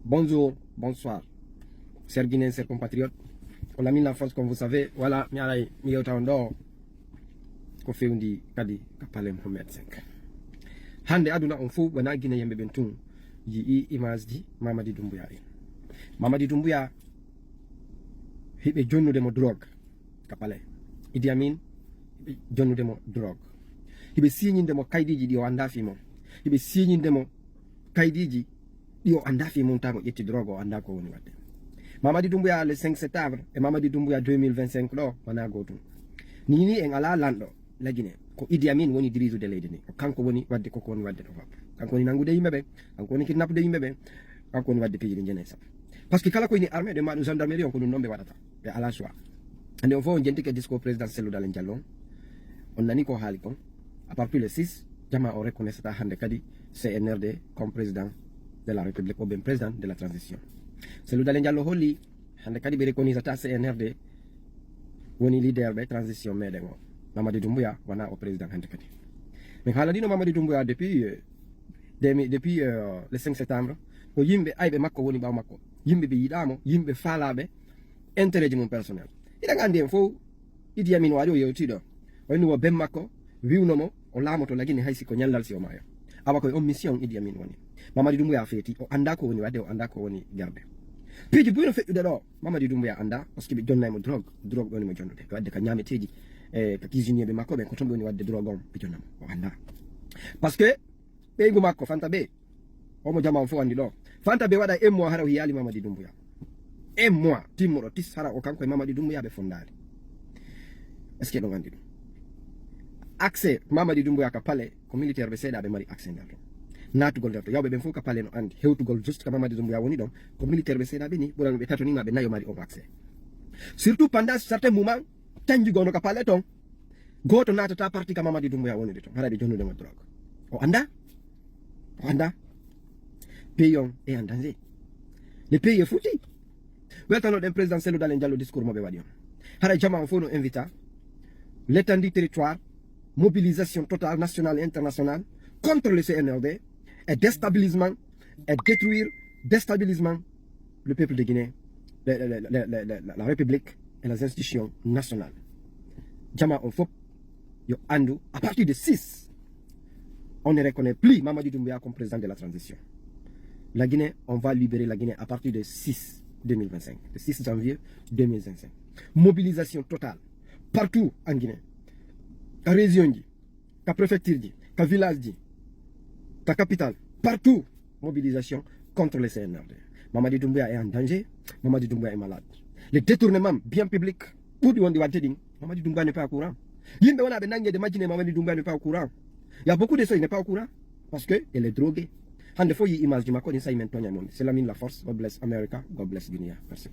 Bonjour, bonsoir, chers Guinéens, chers compatriotes. On a mis la force, comme vous savez. Voilà, Miaray, Miyotando, Kofi Undi, Kadi, Kapale Mohamed V. Hande aduna on fou, wana Guinée yembe bentung, yi image di Mamadi Doumbouya. Mamadi Doumbouya, hibe jonnu demo drogue, Kapale. Idi Amin, jonnu demo drogue. Hibe signin demo kaidiji di o andafi mo. Hibe signin demo kaidiji yo andafi montago yetti drogue o andako woni wadde. Mamadi Doumbouya le 5 septembre et Mamadi Doumbouya 2025 do wana gotum. Nini en ala lando la Guinée ko Idi Amin woni dirigeant de leydi ni kanko woni wadde ko woni wadde do fap. Kanko woni nangude yimbe be, kanko woni kidnapde yimbe be, kanko woni wadde pejiri jene sap. Parce que kala ko ni armée de madu gendarmerie on ko dum nombe wadata be ala choix. Ande on fo on jenti ke discours président Cellou Dalein Diallo on nani ko haali kon à partir le 6 jama on reconnaît ça hande kadi CNRD comme président de la République ou bien président de la transition. Cellou Dalein Diallo holli hande kadi be reconnaît ça CNRD woni leader be transition meden o. Mamadi Doumbouya wana au président hande kadi. Mais hala dino Mamadi Doumbouya depuis le 5 septembre ko yimbe aybe makko woni baw makko. Yimbe be yidamo, yimbe faalabe intérêt mon personnel. Ida ngandi en fo Idi Amin waɗo yewtiɗo wayno wo ben makko wiwnomo o laamoto lagini haysi ko nyallal si o maayo awa koye on mission Idi Amin woni Mamadi Doumbouya feeti o anda ko woni wadde o anda ko woni garde piiji buyno feƴƴude ɗo Mamadi Doumbouya anda par ce que ɓe jonnaymo drogue woni mo jonnude wadde ka ñameteji e ka cuisinier makko ɓe ko ton ɓe woni wadde drogue on ɓe jonnamo o anda par ce que ɓeygu makko Fanta ɓe omo jama on fof andi ɗo Fanta ɓe waɗa un mois hara o yiyali Mamadi Doumbouya un mois timmoɗo tis hara o kanko e Mamadi Doumbouya ɓe fondali est ce que ɗon andi ɗum accès Mamadi Doumbouya ka pale ko militaire ɓe seeɗaɓe mari accès nder ɗon natugol nder to yawɓe ɓen fof ka pale no andi hewtugol juste ka Mamadi Doumbouya woni ɗon ko militaire ɓe seeɗaɓe ni ɓuranɓe tatonima ɓe nayo mari on accès surtout pendant certain moment canji gono ka pale ton goto natata parti ka Mamadi Doumbouya wonide ton haraɓe jonnudemo drogue o anda pays on est en danger le pays est fouti weltanoɗen président Cellou Dalein Diallo discours moɓe waɗi on hara jama on fof no invita l'étendue territoire mobilisation totale nationale et internationale contre le CNRD et déstabilisement et déstabilisement le peuple de Guinée, la République et les institutions nationales. Jama on faut yo andu à partir de 6 on ne reconnaît plus Mamadi Doumbouya comme président de la transition. La Guinée, on va libérer la Guinée à partir de 6 2025, le 6 janvier 2025. Mobilisation totale partout en Guinée. La région, la préfecture, la village, la capitale, partout, mobilisation contre le CNRD. Mamadi Doumbouya est en danger, Mamadi Doumbouya est malade. Le détournement bien public, pour du Mamadi Doumbouya n'est pas au courant. Il y a des Mamadi Doumbouya n'est pas au courant. Il y a beaucoup de choses, il n'est pas au courant, parce qu'elle est droguée. And the fois, il image du Macron, c'est la mine la force. God bless America, God bless Guinea. Merci.